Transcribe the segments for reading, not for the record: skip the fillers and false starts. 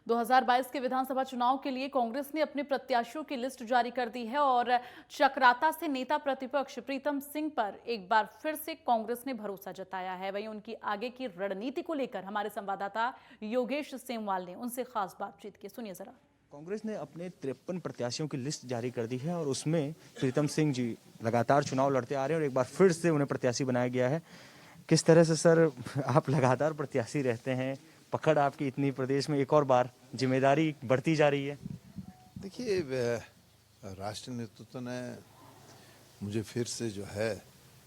2022 के विधानसभा चुनाव के लिए कांग्रेस ने अपने प्रत्याशियों की लिस्ट जारी कर दी है और चकराता से नेता प्रतिपक्ष प्रीतम सिंह पर एक बार फिर से कांग्रेस ने भरोसा जताया है। वहीं उनकी आगे की रणनीति को लेकर हमारे संवाददाता योगेश सेमवाल ने उनसे खास बातचीत की। सुनिए जरा। कांग्रेस ने अपने 53 प्रत्याशियों की लिस्ट जारी कर दी है और उसमें प्रीतम सिंह जी लगातार चुनाव लड़ते आ रहे हैं और एक बार फिर से उन्हें प्रत्याशी बनाया गया है। किस तरह से सर आप लगातार प्रत्याशी रहते हैं, पकड़ आपकी इतनी प्रदेश में एक और बार जिम्मेदारी बढ़ती जा रही है? देखिए, राष्ट्रीय नेतृत्व ने मुझे फिर से जो है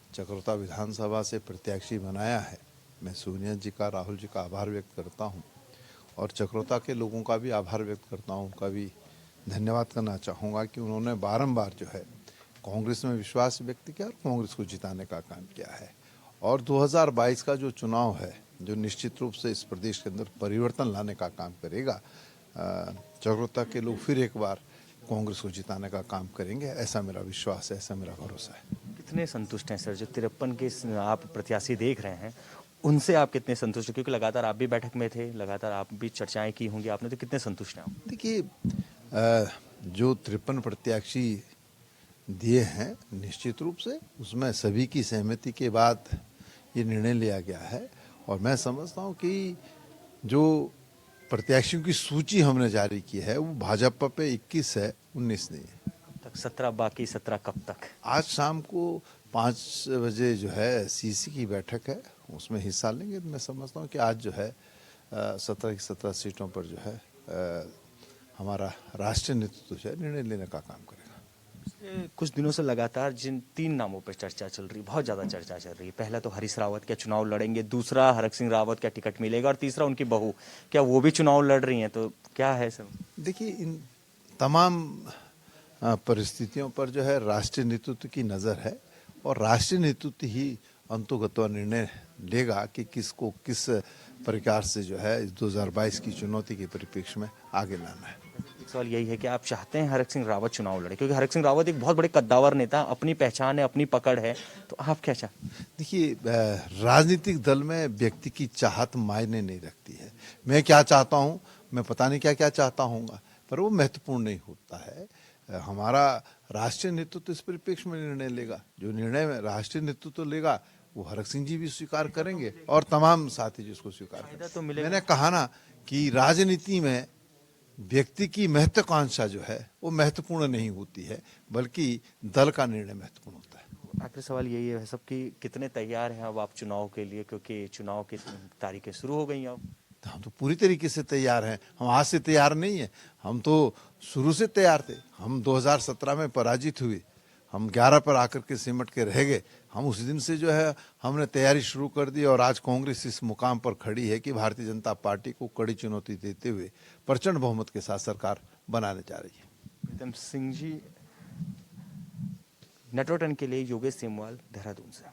चकराता विधानसभा से प्रत्याशी बनाया है। मैं सोनिया जी का, राहुल जी का आभार व्यक्त करता हूं और चकराता के लोगों का भी आभार व्यक्त करता हूं। उनका भी धन्यवाद करना चाहूँगा कि उन्होंने बारंबार जो है कांग्रेस में विश्वास व्यक्त किया और कांग्रेस को जिताने का काम किया है। और 2022 का जो चुनाव है, जो निश्चित रूप से इस प्रदेश के अंदर परिवर्तन लाने का काम करेगा। चकराता के लोग फिर एक बार कांग्रेस को जिताने का काम करेंगे, ऐसा मेरा विश्वास है, ऐसा मेरा भरोसा है। कितने संतुष्ट हैं सर जो 53 के आप प्रत्याशी देख रहे हैं, उनसे आप कितने संतुष्ट हैं? क्योंकि लगातार आप भी बैठक में थे, लगातार आप भी चर्चाएं की होंगी आपने, तो कितने संतुष्ट हैं आप? देखिए, जो 53 प्रत्याशी दिए हैं, निश्चित रूप से उसमें सभी की सहमति के बाद ये निर्णय लिया गया है और मैं समझता हूँ कि जो प्रत्याशियों की सूची हमने जारी की है वो भाजपा पे 21 है, 19 नहीं है। कब तक 17? बाकी 17 कब तक? आज शाम को 5 बजे जो है सीसी की बैठक है, उसमें हिस्सा लेंगे। मैं समझता हूँ कि आज जो है 17 की 17 सीटों पर जो है हमारा राष्ट्रीय नेतृत्व जो है निर्णय लेने का काम करेगा। कुछ दिनों से लगातार जिन 3 नामों पर चर्चा चल रही, बहुत ज्यादा चर्चा चल रही है, पहला तो हरीश रावत क्या चुनाव लड़ेंगे, दूसरा हरक सिंह रावत क्या टिकट मिलेगा और तीसरा उनकी बहू, क्या वो भी चुनाव लड़ रही हैं? तो क्या है सब? देखिए, इन तमाम परिस्थितियों पर जो है राष्ट्रीय नेतृत्व की नज़र है और राष्ट्रीय नेतृत्व ही अंतोगत्वा निर्णय लेगा कि किसको किस प्रकार से जो है इस 2022 की चुनौती के परिप्रेक्ष्य में आगे लाना है। एक सवाल यही है कि आप चाहते हैं हरक सिंह रावत चुनाव लड़े, क्योंकि हरक सिंह रावत एक बहुत बड़े कद्दावर नेता, अपनी पहचान है, अपनी पकड़ है, तो आप क्या चाहते? देखिए, राजनीतिक दल में व्यक्ति की चाहत मायने नहीं रखती है। मैं क्या चाहता हूँ, मैं पता नहीं क्या क्या चाहता हूँगा, पर वो महत्वपूर्ण नहीं होता है। हमारा राष्ट्रीय नेतृत्व इस परिप्रेक्ष्य में निर्णय लेगा। जो निर्णय में राष्ट्रीय नेतृत्व लेगा वो हरक सिंह जी भी स्वीकार करेंगे और तमाम साथी जिसको स्वीकार करेंगे। तो मिलेगा। मैंने कहा ना कि राजनीति में व्यक्ति की महत्वाकांक्षा जो है वो महत्वपूर्ण नहीं होती है, बल्कि दल का निर्णय महत्वपूर्ण होता है। आखिरी सवाल यही है सब कि कितने तैयार हैं अब आप चुनाव के लिए, क्योंकि चुनाव की तारीखें शुरू हो गई हैं अब? हम तो पूरी तरीके से तैयार हैं। हम आज से तैयार नहीं है, हम तो शुरू से तैयार थे। हम 2017 में पराजित हुए, हम 11 पर आकर के सिमट के रह गए। हम उस दिन से जो है हमने तैयारी शुरू कर दी और आज कांग्रेस इस मुकाम पर खड़ी है कि भारतीय जनता पार्टी को कड़ी चुनौती देते हुए प्रचंड बहुमत के साथ सरकार बनाने जा रही है। प्रीतम सिंह जी, नेटवर्क 10 के लिए योगेश सेमवाल, देहरादून से।